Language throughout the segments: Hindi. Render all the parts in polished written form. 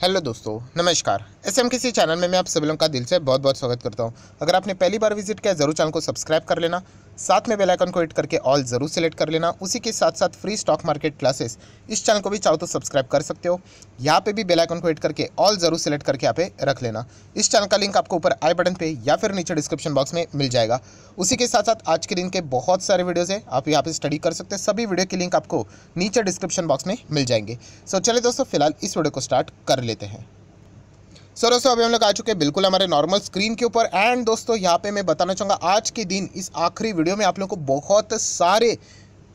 हेलो दोस्तों, नमस्कार। SMKC चैनल में मैं आप सभी लोगों का दिल से बहुत बहुत स्वागत करता हूं। अगर आपने पहली बार विजिट किया जरूर चैनल को सब्सक्राइब कर लेना, साथ में बेल आइकन को हिट करके ऑल जरूर सेलेक्ट कर लेना। उसी के साथ साथ फ्री स्टॉक मार्केट क्लासेस इस चैनल को भी चाहो तो सब्सक्राइब कर सकते हो। यहाँ पे भी बेल आइकन को हिट करके ऑल जरूर सेलेक्ट करके यहाँ पे रख लेना। इस चैनल का लिंक आपको ऊपर आई बटन पे या फिर नीचे डिस्क्रिप्शन बॉक्स में मिल जाएगा। उसी के साथ साथ आज के दिन के बहुत सारे वीडियोज़ हैं, आप यहाँ पे स्टडी कर सकते हैं। सभी वीडियो के लिंक आपको नीचे डिस्क्रिप्शन बॉक्स में मिल जाएंगे। सो चलिए दोस्तों, फिलहाल इस वीडियो को स्टार्ट कर लेते हैं। दोस्तों अभी हम लोग आ चुके हैं बिल्कुल हमारे नॉर्मल स्क्रीन के ऊपर। एंड दोस्तों यहाँ पे मैं बताना चाहूँगा आज के दिन इस आखिरी वीडियो में आप लोगों को बहुत सारे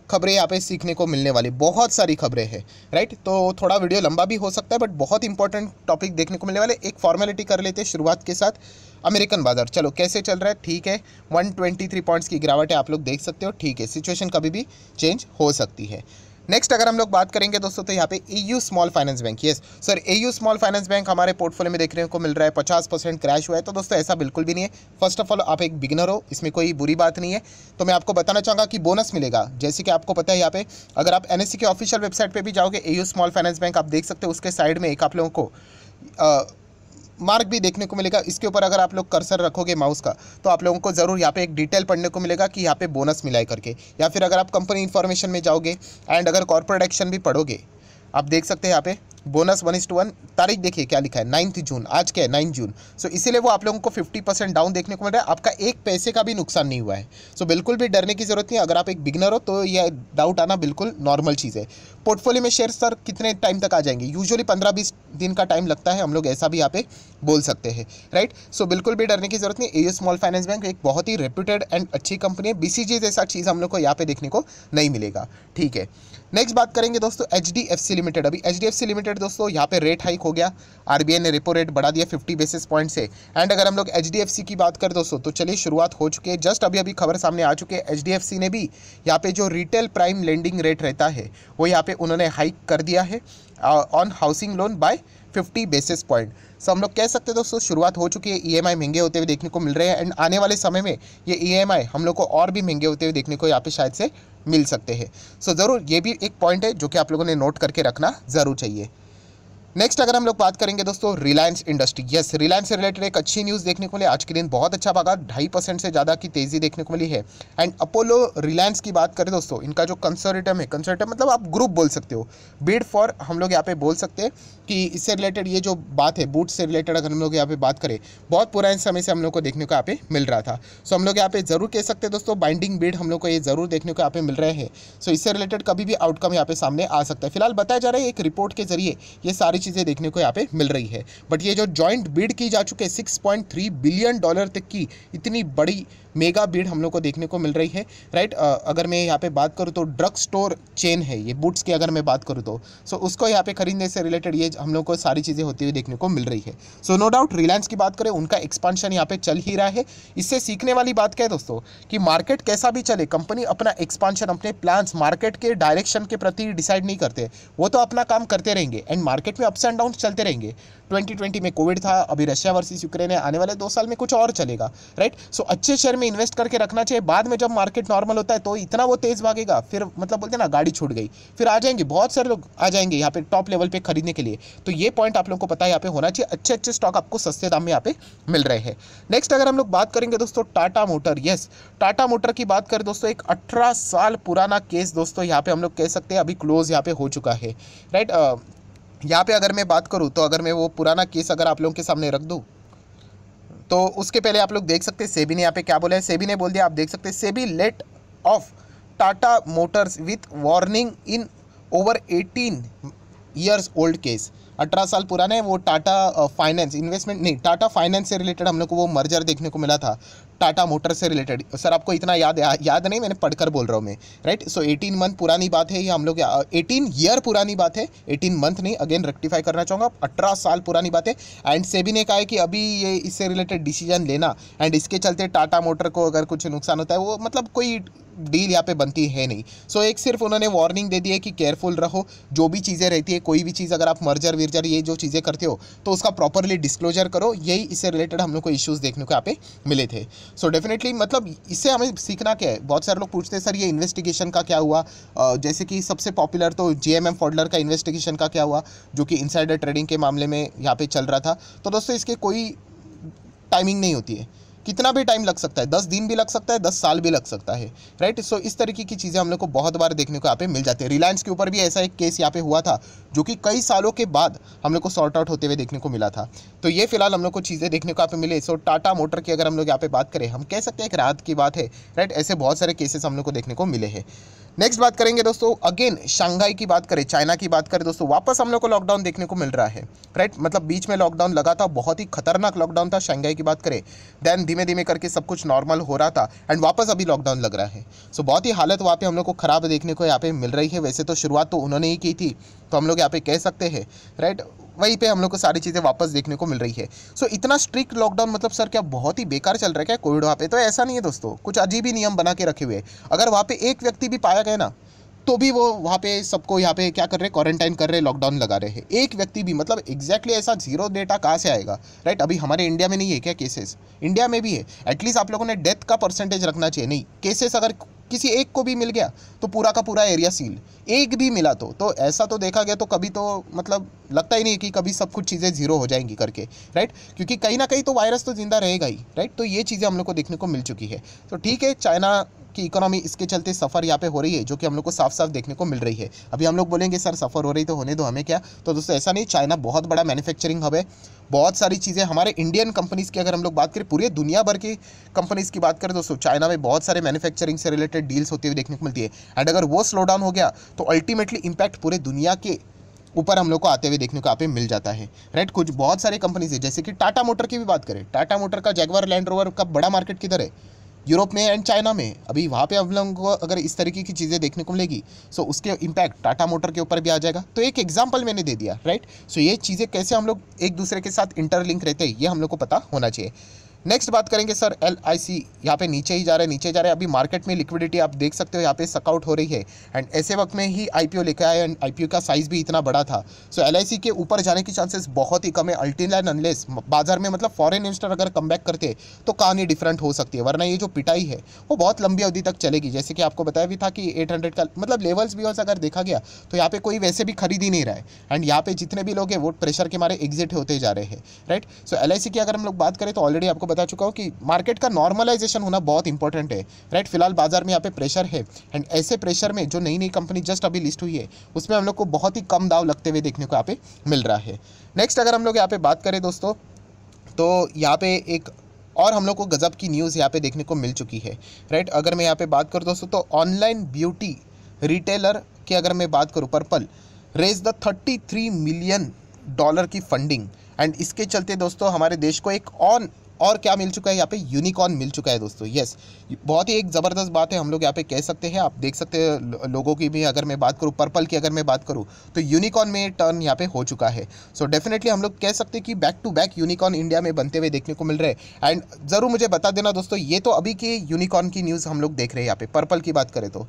खबरें यहाँ पे सीखने को मिलने वाली, बहुत सारी खबरें हैं, राइट। तो थोड़ा वीडियो लंबा भी हो सकता है बट बहुत इंपॉर्टेंट टॉपिक देखने को मिलने वाले। एक फॉर्मेलिटी कर लेते हैं शुरुआत के साथ। अमेरिकन बाजार चलो कैसे चल रहा है, ठीक है। 123 पॉइंट्स की गिरावट है, आप लोग देख सकते हो, ठीक है। सिचुएशन कभी भी चेंज हो सकती है। नेक्स्ट अगर हम लोग बात करेंगे दोस्तों तो यहाँ पे EU small finance bank, yes sir, EU small finance bank हमारे पोर्टफोलियो में देखने को मिल रहा है 50% क्रैश हुआ है। तो दोस्तों ऐसा बिल्कुल भी नहीं है। फर्स्ट ऑफ ऑल आप एक बिगिनर हो, इसमें कोई बुरी बात नहीं है। तो मैं आपको बताना चाहूँगा कि बोनस मिलेगा। जैसे कि आपको पता है यहाँ पे अगर आप NSE के ऑफिशियल वेबसाइट पर भी जाओगे, EU स्मॉल फाइनेंस बैंक आप देख सकते हो, उसके साइड में एक आप लोगों को मार्क भी देखने को मिलेगा। इसके ऊपर अगर आप लोग कर्सर रखोगे माउस का तो आप लोगों को ज़रूर यहाँ पे एक डिटेल पढ़ने को मिलेगा कि यहाँ पे बोनस मिला है करके। या फिर अगर आप कंपनी इन्फॉर्मेशन में जाओगे एंड अगर कॉर्पोरेट एक्शन भी पढ़ोगे, आप देख सकते हैं यहाँ पे बोनस 1:1। तारीख देखिए क्या लिखा है, 9 जून। आज क्या है, 9 जून। सो इसीलिए वो आप लोगों को 50% डाउन देखने को मिल रहा है। आपका एक पैसे का भी नुकसान नहीं हुआ है। सो बिल्कुल भी डरने की जरूरत नहीं। अगर आप एक बिगनर हो तो ये डाउट आना बिल्कुल नॉर्मल चीज़ है। पोर्टफोलियो में शेयर सर कितने टाइम तक आ जाएंगे, यूजुअली 15-20 दिन का टाइम लगता है, हम लोग ऐसा भी यहाँ पे बोल सकते हैं, राइट। सो बिल्कुल भी डरने की जरूरत नहीं। EU स्मॉल फाइनेंस बैंक एक बहुत ही रेप्यूटेड एंड अच्छी कंपनी है। BCG जैसा चीज़ हम लोग को यहाँ पे देखने को नहीं मिलेगा, ठीक है। नेक्स्ट बात करेंगे दोस्तों HDFC लिमिटेड। अभी HDFC लिमिटेड दोस्तों यहाँ पे रेट हाइक हो गया। RBI ने रेपो रेट बढ़ा दिया 50 बेसिस पॉइंट से। एंड अगर हम लोग HDFC की बात करें दोस्तों तो चलिए शुरुआत हो चुकी है। जस्ट अभी खबर सामने आ चुकी है। HDFC ने भी यहाँ पे जो रिटेल प्राइम लेंडिंग रेट रहता है वो यहाँ पे उन्होंने हाइक कर दिया है on housing loan by 50 basis point. So हम लोग कह सकते हैं दोस्तों शुरुआत हो चुकी है। EMI महंगे होते हुए देखने को मिल रहे हैं एंड आने वाले समय में ये EMI हम लोग को और भी महंगे होते हुए देखने को यहाँ पे शायद से मिल सकते हैं। सो ज़रूर ये भी एक पॉइंट है जो कि आप लोगों ने नोट करके रखना ज़रूर चाहिए। नेक्स्ट अगर हम लोग बात करेंगे दोस्तों रिलायंस इंडस्ट्री, यस, रिलायंस से रिलेटेड एक अच्छी न्यूज़ देखने को मिली। आज के दिन बहुत अच्छा भागा, 2.5% से ज़्यादा की तेज़ी देखने को मिली है। एंड अपोलो रिलायंस की बात करें दोस्तों, इनका जो कंसोर्टियम है, कंसोर्टियम मतलब आप ग्रुप बोल सकते हो, बिड फॉर हम लोग यहाँ पे बोल सकते हैं कि इससे रिलेटेड ये जो बात है, बूट से रिलेटेड अगर हम लोग यहाँ पे बात करें, बहुत पुराने समय से हम लोग को देखने को यहाँ पे मिल रहा था। सो हम लोग यहाँ पे ज़रूर कह सकते हैं दोस्तों बाइंडिंग बिड हम लोग को ये ज़रूर देखने को यहाँ पे मिल रहे हैं। सो इससे रिलेटेड कभी भी आउटकम यहाँ पे सामने आ सकता है। फिलहाल बताया जा रहा है एक रिपोर्ट के जरिए ये सारी चीज़ें देखने को यहाँ पे मिल रही है। बट ये जो जॉइंट बिड की जा चुके हैं $6.3 बिलियन तक की इतनी बड़ी मेगा बिड हम लोग को देखने को मिल रही है, राइट। अगर मैं यहाँ पे बात करूँ तो ड्रग स्टोर चेन है ये बूट्स की, अगर मैं बात करूँ तो सो उसको यहाँ पे खरीदने से रिलेटेड ये हम लोग को सारी चीज़ें होती हुई देखने को मिल रही है। सो नो डाउट रिलायंस की बात करें, उनका एक्सपांशन यहाँ पे चल ही रहा है। इससे सीखने वाली बात क्या है दोस्तों कि मार्केट कैसा भी चले, कंपनी अपना एक्सपांशन, अपने प्लान्स मार्केट के डायरेक्शन के प्रति डिसाइड नहीं करते, वो तो अपना काम करते रहेंगे एंड मार्केट में अप्स एंड डाउन चलते रहेंगे। 2020 में कोविड था, अभी रशिया वर्सेस यूक्रेन है, आने वाले 2 साल में कुछ और चलेगा, राइट। सो अच्छे शेयर में इन्वेस्ट करके रखना चाहिए। बाद में जब मार्केट नॉर्मल होता है तो इतना वो तेज भागेगा, फिर मतलब बोलते हैं ना गाड़ी छूट गई, फिर आ जाएंगे बहुत सारे लोग आ जाएंगे यहाँ पे टॉप लेवल पे खरीदने के लिए। तो ये पॉइंट आप लोगों को पता है यहाँ पे होना चाहिए। अच्छे अच्छे स्टॉक आपको सस्ते दाम में यहाँ पे मिल रहे हैं। नेक्स्ट अगर हम लोग बात करेंगे दोस्तों Tata motor, yes, Tata motor की बात करें दोस्तों, एक 18 साल पुराना केस दोस्तों यहाँ पे हम लोग कह सकते हैं अभी क्लोज यहाँ पे हो चुका है, राइट। यहाँ पे अगर मैं बात करूँ तो अगर मैं वो पुराना केस अगर आप लोगों के सामने रख दूँ तो उसके पहले आप लोग देख सकते हैं सेबी ने यहाँ पे क्या बोला है। सेबी ने बोल दिया, आप देख सकते हैं, SEBI let off Tata Motors with warning in over 18 years old case. 18 साल पुराना है वो टाटा फाइनेंस इन्वेस्टमेंट नहीं, टाटा फाइनेंस से रिलेटेड हम लोग को वो मर्जर देखने को मिला था टाटा मोटर से रिलेटेड। सर आपको इतना याद नहीं, मैंने पढ़कर बोल रहा हूँ मैं, राइट। सो 18 मंथ पुरानी बात है ये, हम लोग 18 ईयर पुरानी बात है, 18 मंथ नहीं, अगेन रेक्टिफाई करना चाहूँगा, 18 साल पुरानी बात है। एंड सेबी ने कहा है कि अभी ये इससे रिलेटेड डिसीजन लेना एंड इसके चलते टाटा मोटर को अगर कुछ नुकसान होता है वो मतलब कोई डील यहाँ पे बनती है नहीं। सो एक सिर्फ उन्होंने वार्निंग दे दी है कि केयरफुल रहो, जो भी चीज़ें रहती है, कोई भी चीज़ अगर आप मर्जर विर्जर ये जो चीज़ें करते हो तो उसका प्रॉपरली डिस्क्लोजर करो। यही इससे रिलेटेड हम लोग को इश्यूज़ देखने को यहाँ पे मिले थे। सो डेफिनेटली मतलब इससे हमें सीखना क्या है। बहुत सारे लोग पूछते हैं सर ये इन्वेस्टिगेशन का क्या हुआ, जैसे कि सबसे पॉपुलर तो JMM फॉडलर का इन्वेस्टिगेशन का क्या हुआ, जो कि इनसाइडर ट्रेडिंग के मामले में यहाँ पे चल रहा था। तो दोस्तों इसके कोई टाइमिंग नहीं होती है, कितना भी टाइम लग सकता है, 10 दिन भी लग सकता है, 10 साल भी लग सकता है, राइट। सो इस तरीके की चीज़ें हम लोग को बहुत बार देखने को यहाँ पे मिल जाती है। रिलायंस के ऊपर भी ऐसा एक केस यहाँ पे हुआ था, जो कि कई सालों के बाद हम लोग को सॉर्ट आउट होते हुए देखने को मिला था। तो ये फिलहाल हम लोग को चीज़ें देखने को यहाँ पे मिले। सो टाटा मोटर की अगर हम लोग यहाँ पे बात करें, हम कह सकते हैं एक राहत की बात है, राइट। ऐसे बहुत सारे केसेस हम लोग को देखने को मिले हैं। नेक्स्ट बात करेंगे दोस्तों, अगेन शंघाई की बात करें, चाइना की बात करें दोस्तों, वापस हम लोग को लॉकडाउन देखने को मिल रहा है, राइट। मतलब बीच में लॉकडाउन लगा था, बहुत ही खतरनाक लॉकडाउन था शंघाई की बात करें। देन धीमे धीमे करके सब कुछ नॉर्मल हो रहा था एंड वापस अभी लॉकडाउन लग रहा है। सो बहुत ही हालत वहाँ पे हम लोग को ख़राब देखने को यहाँ पे मिल रही है। वैसे तो शुरुआत तो उन्होंने ही की थी, तो हम लोग यहाँ पे कह सकते हैं, राइट। वहीं पे हम लोग को सारी चीज़ें वापस देखने को मिल रही है। सो इतना स्ट्रिक्ट लॉकडाउन मतलब सर क्या बहुत ही बेकार चल रहा है क्या कोविड वहाँ पे? तो ऐसा नहीं है दोस्तों, कुछ अजीब ही नियम बना के रखे हुए हैं। अगर वहाँ पे एक व्यक्ति भी पाया गया ना, तो भी वो वहाँ पे सबको यहाँ पे क्या कर रहे हैं, क्वारंटाइन कर रहे हैं, लॉकडाउन लगा रहे हैं। एक व्यक्ति भी, मतलब एग्जैक्टली ऐसा जीरो डेटा कहाँ से आएगा, राइट। अभी हमारे इंडिया में नहीं है क्या केसेस? इंडिया में भी है। एटलीस्ट आप लोगों ने डेथ का परसेंटेज रखना चाहिए। नहीं, केसेस अगर किसी एक को भी मिल गया तो पूरा का पूरा एरिया सील, एक भी मिला तो ऐसा तो देखा गया तो कभी तो मतलब लगता ही नहीं कि कभी सब कुछ चीज़ें जीरो हो जाएंगी करके, राइट। क्योंकि कहीं ना कहीं तो वायरस तो जिंदा रहेगा ही, राइट। तो ये चीज़ें हम लोग को देखने को मिल चुकी है। तो ठीक है, चाइना की इकोनॉमी इसके चलते सफ़र यहाँ पे हो रही है, जो कि हम लोग को साफ साफ देखने को मिल रही है। अभी हम लोग बोलेंगे सर सफ़र हो रही तो होने दो, हमें क्या। तो दोस्तों ऐसा नहीं, चाइना बहुत बड़ा मैन्युफैक्चरिंग हब है। बहुत सारी चीज़ें हमारे इंडियन कंपनीज़ की अगर हम लोग बात करें, पूरे दुनिया भर की कंपनीज़ की बात करें दोस्तों, चाइना में बहुत सारे मैन्युफैक्चरिंग से रिलेटेड डील्स होती हुई देखने को मिलती है। एंड अगर वो स्लो डाउन हो गया तो अल्टीमेटली इम्पैक्ट पूरे दुनिया के ऊपर हम लोग को आते हुए देखने को यहाँ पे मिल जाता है, राइट। कुछ बहुत सारे कंपनीज है, जैसे कि टाटा मोटर की भी बात करें, टाटा मोटर का जैगवार लैंड रोवर का बड़ा मार्केट किधर है? यूरोप में एंड चाइना में। अभी वहाँ पे हम लोगों को अगर इस तरीके की चीज़ें देखने को मिलेगी, सो उसके इम्पैक्ट टाटा मोटर के ऊपर भी आ जाएगा। तो एक एग्जांपल मैंने दे दिया, राइट। सो ये चीज़ें कैसे हम लोग एक दूसरे के साथ इंटरलिंक रहते हैं, ये हम लोग को पता होना चाहिए। नेक्स्ट बात करेंगे सर LIC, यहाँ पे नीचे ही जा रहा है, नीचे जा रहा है। अभी मार्केट में लिक्विडिटी आप देख सकते हो यहाँ पे सकआउट हो रही है एंड ऐसे वक्त में ही IPO लेकर आया एंड IPO का साइज़ भी इतना बड़ा था। सो LIC के ऊपर जाने की चांसेस बहुत ही कम है, अल्टिल एंड अनलेस बाजार में मतलब फॉरेन इन्वेस्टर अगर कम बैक करते तो कहानी डिफरेंट हो सकती है, वरना ये जो पिटाई है वो बहुत लंबी अवधि तक चलेगी। जैसे कि आपको बताया भी था कि 800 का मतलब लेवल्स भी अगर देखा गया तो यहाँ पे कोई वैसे भी खरीद ही नहीं रहा है एंड यहाँ पे जितने भी लोग हैं वो प्रेशर के मारे एग्जिट होते जा रहे हैं, राइट। सो LIC की अगर हम लोग बात करें तो ऑलरेडी आपको बता चुका हूँ कि मार्केट का नॉर्मलाइजेशन होना बहुत इंपॉर्टेंट है, राइट। फिलहाल बाजार में यहाँ पे प्रेशर है एंड ऐसे प्रेशर में जो नई नई कंपनी जस्ट अभी लिस्ट हुई है उसमें हम लोग को बहुत ही कम दाव लगते हुए देखने को यहाँ पे मिल रहा है। नेक्स्ट अगर हम लोग यहाँ पे बात करें दोस्तों, तो यहाँ पे एक और हम लोग को गजब की न्यूज़ यहाँ पे देखने को मिल चुकी है, राइट। अगर मैं यहाँ पे बात करूँ दोस्तों, तो ऑनलाइन ब्यूटी रिटेलर की अगर मैं बात करूँ, पर्पल रेज द $33 मिलियन की फंडिंग एंड इसके चलते दोस्तों हमारे देश को एक और क्या मिल चुका है, यहाँ पे यूनिकॉर्न मिल चुका है दोस्तों। यस, बहुत ही एक ज़बरदस्त बात है, हम लोग यहाँ पे कह सकते हैं। आप देख सकते हैं लोगों की भी अगर मैं बात करूँ, पर्पल की अगर मैं बात करूँ तो यूनिकॉर्न में टर्न यहाँ पे हो चुका है। सो डेफिनेटली हम लोग कह सकते हैं कि back to back unicorn India में बनते हुए देखने को मिल रहे हैं। एंड ज़रूर मुझे बता देना दोस्तों, ये तो अभी की यूनिकॉर्न की न्यूज़ हम लोग देख रहे हैं। यहाँ पे पर्पल की बात करें तो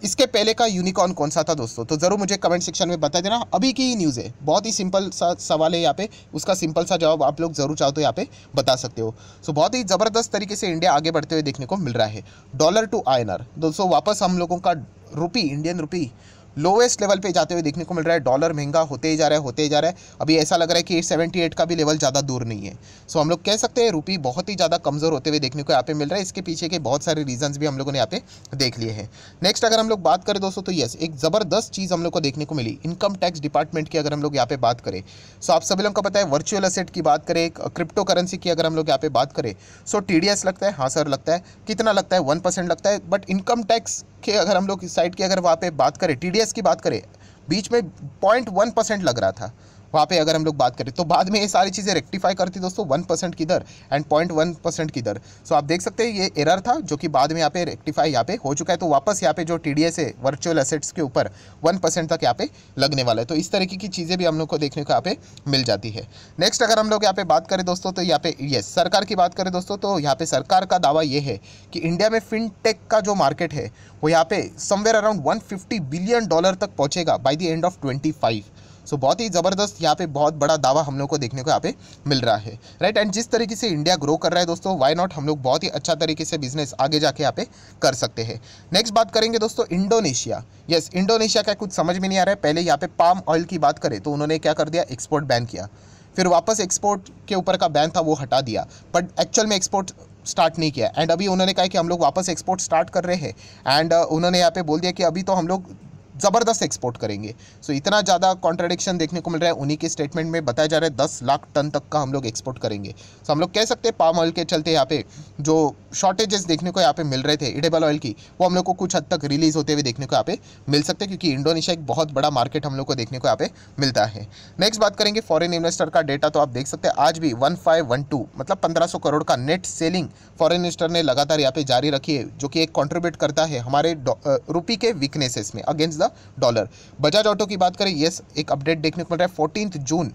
इसके पहले का यूनिकॉर्न कौन सा था दोस्तों, तो ज़रूर मुझे कमेंट सेक्शन में बता देना। अभी की ही न्यूज़ है, बहुत ही सिंपल सा सवाल है यहाँ पे, उसका सिंपल सा जवाब आप लोग ज़रूर चाहो तो यहाँ पे बता सकते हो। सो बहुत ही ज़बरदस्त तरीके से इंडिया आगे बढ़ते हुए देखने को मिल रहा है। $1 to INR दोस्तों, वापस हम लोगों का रुपी, इंडियन रुपी लोएस्ट लेवल पे जाते हुए देखने को मिल रहा है। डॉलर महंगा होते ही जा रहा है। अभी ऐसा लग रहा है कि 78 का भी लेवल ज़्यादा दूर नहीं है। सो हम लोग कह सकते हैं रुपी बहुत ही ज़्यादा कमज़ोर होते हुए देखने को यहाँ पे मिल रहा है। इसके पीछे के बहुत सारे रीजंस भी हम लोगों ने यहाँ पे देख लिए हैं। नेक्स्ट अगर हम लोग बात करें दोस्तों, तो यस, एक ज़बरदस्त चीज़ हम लोग को देखने को मिली इनकम टैक्स डिपार्टमेंट की अगर हम लोग यहाँ पे बात करें। सो आप सभी लोगों को पता है, वर्चुअल एसेट की बात करें, क्रिप्टो करेंसी की अगर हम लोग यहाँ पे बात करें, सो TDS लगता है। हाँ सर लगता है। कितना लगता है? 1% लगता है। बट इनकम टैक्स के अगर हम लोग इस साइड की अगर वहाँ पे बात करें, TDS की बात करें, बीच में 0.1% लग रहा था वहाँ पे अगर हम लोग बात करें। तो बाद में ये सारी चीज़ें रेक्टिफाई करती दोस्तों, 1% किधर एंड 0.1% किधर। सो आप देख सकते हैं ये एरर था जो कि बाद में यहाँ पे रेक्टिफाई यहाँ पे हो चुका है। तो वापस यहाँ पे जो TDS है वर्चुअल एसेट्स के ऊपर 1% तक यहाँ पे लगने वाला है। तो इस तरीके की चीज़ें भी हम लोग को देखने को यहाँ पे मिल जाती है। नेक्स्ट अगर हम लोग यहाँ पे बात करें दोस्तों, तो यहाँ पे यस, सरकार की बात करें दोस्तों, तो यहाँ पे सरकार का दावा ये है कि इंडिया में फिनटेक का जो मार्केट है वो यहाँ पे समवेयर अराउंड $150 बिलियन तक पहुँचेगा बाय द एंड ऑफ 25। सो बहुत ही ज़बरदस्त यहाँ पे बहुत बड़ा दावा हम लोग को देखने को यहाँ पे मिल रहा है, राइट। एंड जिस तरीके से इंडिया ग्रो कर रहा है दोस्तों, वाई नॉट हम लोग बहुत ही अच्छा तरीके से बिजनेस आगे जाके यहाँ पे कर सकते हैं। नेक्स्ट बात करेंगे दोस्तों इंडोनेशिया। यस, इंडोनेशिया का कुछ समझ में नहीं आ रहा है। पहले यहाँ पे पाम ऑयल की बात करें तो उन्होंने क्या कर दिया, एक्सपोर्ट बैन किया, फिर वापस एक्सपोर्ट के ऊपर का बैन था वो हटा दिया, बट एक्चुअल में एक्सपोर्ट स्टार्ट नहीं किया। एंड अभी उन्होंने कहा कि हम लोग वापस एक्सपोर्ट स्टार्ट कर रहे हैं। एंड उन्होंने यहाँ पे बोल दिया कि अभी तो हम लोग ज़बरदस्त एक्सपोर्ट करेंगे। सो इतना ज़्यादा कॉन्ट्रडिक्शन देखने को मिल रहा है। उन्हीं के स्टेटमेंट में बताया जा रहा है 10 लाख टन तक का हम लोग एक्सपोर्ट करेंगे। सो हम लोग कह सकते हैं पाम ऑयल के चलते यहाँ पे जो शॉर्टेजेस देखने को यहाँ पे मिल रहे थे एडिबल ऑयल की, वो हम लोग को कुछ हद तक रिलीज होते हुए देखने को यहाँ पे मिल सकते हैं, क्योंकि इंडोनेशिया एक बहुत बड़ा मार्केट हम लोग को देखने को यहाँ पे मिलता है। नेक्स्ट बात करेंगे फॉरेन इन्वेस्टर का डेटा। तो आप देख सकते हैं आज भी 1512 मतलब 1500 करोड़ का नेट सेलिंग फॉरेन इन्वेस्टर ने लगातार यहाँ पे जारी रखी है, जो कि एक कॉन्ट्रीब्यूट करता है हमारे रुपी के वीकनेसेस में against the dollar. Bajaj auto की बात करें, यस एक अपडेट देखने को मिल रहा है 14 जून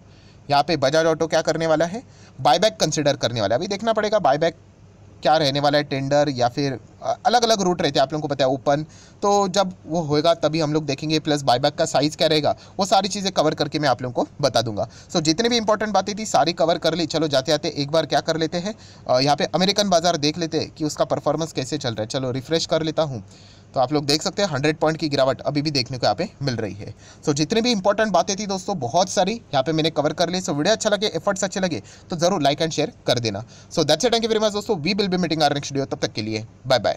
यहाँ पे बजाज ऑटो क्या करने वाला है, बायबैक कंसिडर करने वाला है। अभी देखना पड़ेगा बायबैक क्या रहने वाला है, टेंडर या फिर अलग अलग रूट रहते हैं, आप लोगों को पता है ओपन। तो जब वो होएगा तभी हम लोग देखेंगे, प्लस बायबैक का साइज़ क्या रहेगा, वो सारी चीज़ें कवर करके मैं आप लोगों को बता दूंगा। सो जितनी भी इंपॉर्टेंट बातें थी सारी कवर कर ली। चलो जाते जाते एक बार क्या कर लेते हैं, यहाँ पे अमेरिकन बाजार देख लेते हैं कि उसका परफॉर्मेंस कैसे चल रहा है। चलो रिफ्रेश कर लेता हूँ, तो आप लोग देख सकते हैं 100 पॉइंट की गिरावट अभी भी देखने को यहाँ पे मिल रही है। सो जितनी भी इंपॉर्टेंट बातें थी दोस्तों बहुत सारी यहाँ पे मैंने कवर कर ली। सो वीडियो अच्छा लगे, एफर्ट्स अच्छे लगे तो जरूर लाइक एंड शेयर कर देना। So that's it, thank you very much दोस्तों, we will be meeting our next video. तब तक के लिए बाय बाय।